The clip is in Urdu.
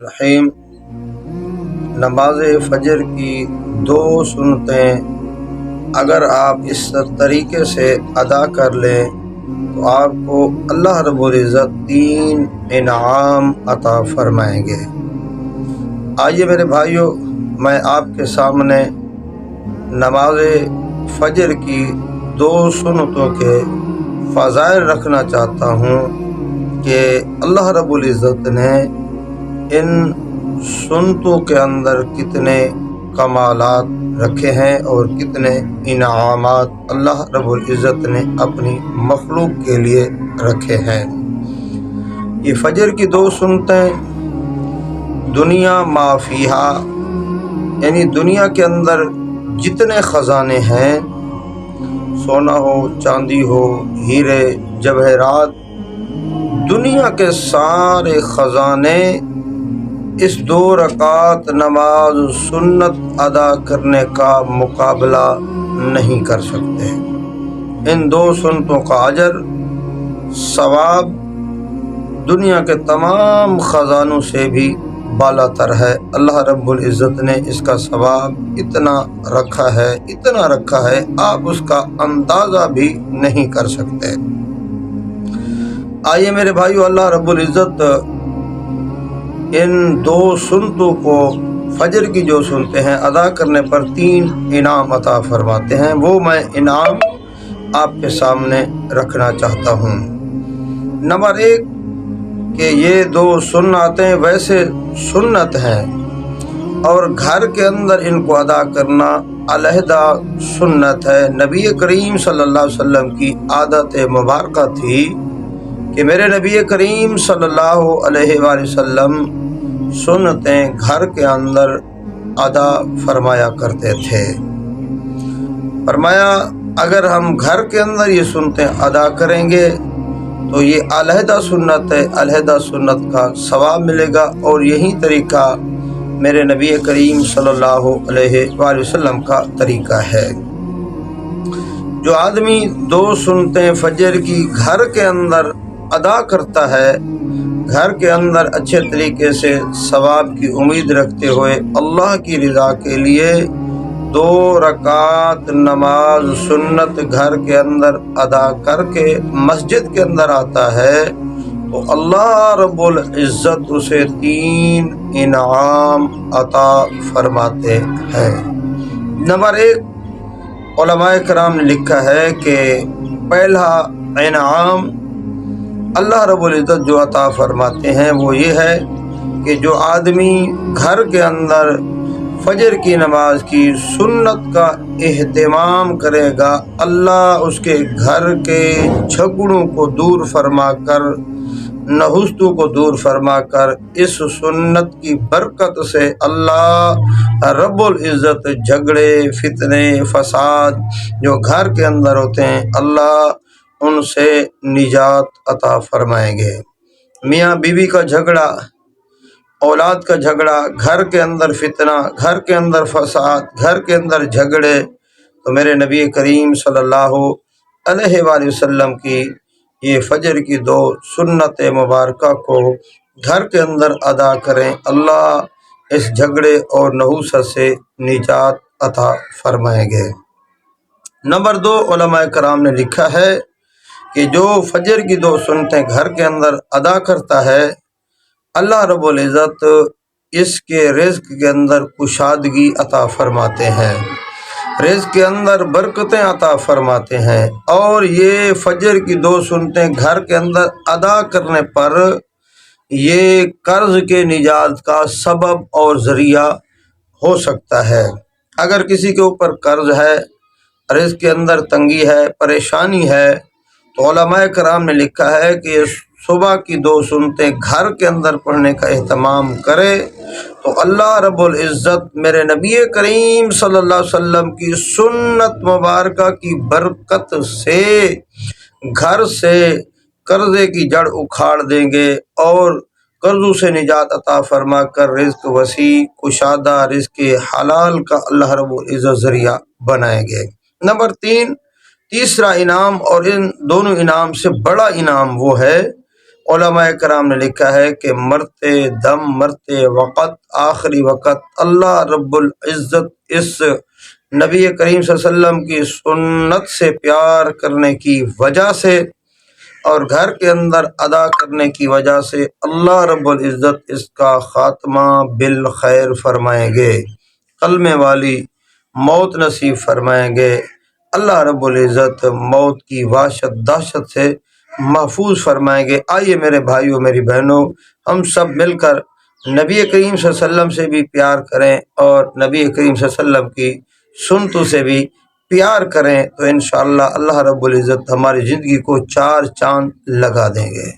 رحیم نماز فجر کی 2 سنتیں اگر آپ اس طریقے سے ادا کر لیں تو آپ کو اللہ رب العزت 3 انعام عطا فرمائیں گے۔ آئیے میرے بھائیوں، میں آپ کے سامنے نماز فجر کی 2 سنتوں کے فضائل رکھنا چاہتا ہوں کہ اللہ رب العزت نے ان سنتوں کے اندر کتنے کمالات رکھے ہیں اور کتنے انعامات اللہ رب العزت نے اپنی مخلوق کے لیے رکھے ہیں۔ یہ فجر کی 2 سنتیں دنیا ما فیہا، یعنی دنیا کے اندر جتنے خزانے ہیں، سونا ہو، چاندی ہو، ہیرے جواہرات، دنیا کے سارے خزانے اس 2 رکعت نماز سنت ادا کرنے کا مقابلہ نہیں کر سکتے۔ ان 2 سنتوں کا اجر ثواب دنیا کے تمام خزانوں سے بھی بالا تر ہے۔ اللہ رب العزت نے اس کا ثواب اتنا رکھا ہے آپ اس کا اندازہ بھی نہیں کر سکتے۔ آئیے میرے بھائیو، اللہ رب العزت ان 2 سنتوں کو، فجر کی جو سنتے ہیں ادا کرنے پر 3 انعام عطا فرماتے ہیں، وہ میں انعام آپ کے سامنے رکھنا چاہتا ہوں۔ نمبر 1 کہ یہ 2 سنتیں ویسے سنت ہیں اور گھر کے اندر ان کو ادا کرنا علیحدہ سنت ہے۔ نبی کریم صلی اللہ علیہ وسلم کی عادت مبارکہ تھی کہ میرے نبی کریم صلی اللہ علیہ وآلہ وسلم سنتیں گھر کے اندر ادا فرمایا کرتے تھے۔ فرمایا اگر ہم گھر کے اندر یہ سنتیں ادا کریں گے تو یہ علیحدہ سنت ہے، علیحدہ سنت کا ثواب ملے گا، اور یہی طریقہ میرے نبی کریم صلی اللہ علیہ وآلہ وسلم کا طریقہ ہے۔ جو آدمی 2 سنتیں فجر کی گھر کے اندر ادا کرتا ہے، گھر کے اندر اچھے طریقے سے ثواب کی امید رکھتے ہوئے اللہ کی رضا کے لیے 2 رکعت نماز سنت گھر کے اندر ادا کر کے مسجد کے اندر آتا ہے تو اللہ رب العزت اسے 3 انعام عطا فرماتے ہیں۔ نمبر 1 علماء کرام نے لکھا ہے کہ پہلا انعام اللہ رب العزت جو عطا فرماتے ہیں وہ یہ ہے کہ جو آدمی گھر کے اندر فجر کی نماز کی سنت کا اہتمام کرے گا، اللہ اس کے گھر کے جھگڑوں کو دور فرما کر، نحوستوں کو دور فرما کر، اس سنت کی برکت سے اللہ رب العزت جھگڑے، فتنے، فساد جو گھر کے اندر ہوتے ہیں، اللہ ان سے نجات عطا فرمائیں گے۔ میاں بیوی کا جھگڑا، اولاد کا جھگڑا، گھر کے اندر فتنہ، گھر کے اندر فساد، گھر کے اندر جھگڑے، تو میرے نبی کریم صلی اللہ علیہ وآلہ وسلم کی یہ فجر کی 2 سنت مبارکہ کو گھر کے اندر ادا کریں، اللہ اس جھگڑے اور نحوست سے نجات عطا فرمائیں گے۔ نمبر 2 علماء کرام نے لکھا ہے کہ جو فجر کی 2 سنتیں گھر کے اندر ادا کرتا ہے، اللہ رب العزت اس کے رزق کے اندر کشادگی عطا فرماتے ہیں، رزق کے اندر برکتیں عطا فرماتے ہیں، اور یہ فجر کی 2 سنتیں گھر کے اندر ادا کرنے پر یہ قرض کے نجات کا سبب اور ذریعہ ہو سکتا ہے۔ اگر کسی کے اوپر قرض ہے، رزق کے اندر تنگی ہے، پریشانی ہے، تو علماء کرام نے لکھا ہے کہ صبح کی 2 سنتیں گھر کے اندر پڑھنے کا اہتمام کرے تو اللہ رب العزت میرے نبی کریم صلی اللہ علیہ وسلم کی سنت مبارکہ کی برکت سے گھر سے قرضے کی جڑ اکھاڑ دیں گے اور قرضوں سے نجات عطا فرما کر رزق وسیع، کشادہ، رزق حلال کا اللہ رب العزت ذریعہ بنائیں گے۔ نمبر 3 تیسرا انعام، اور ان دونوں انعام سے بڑا انعام وہ ہے علماء کرام نے لکھا ہے کہ مرتے دم مرتے وقت آخری وقت اللہ رب العزت اس نبی کریم صلی اللہ علیہ وسلم کی سنت سے پیار کرنے کی وجہ سے اور گھر کے اندر ادا کرنے کی وجہ سے اللہ رب العزت اس کا خاتمہ بالخیر فرمائیں گے، کلمے والی موت نصیب فرمائیں گے۔ اللہ رب العزت موت کی وحشت دہشت سے محفوظ فرمائیں گے۔ آئیے میرے بھائیوں میری بہنوں، ہم سب مل کر نبی کریم صلی اللہ علیہ وسلم سے بھی پیار کریں اور نبی کریم صلی اللہ علیہ وسلم کی سنتوں سے بھی پیار کریں، تو انشاءاللہ اللہ رب العزت ہماری زندگی کو چار چاند لگا دیں گے۔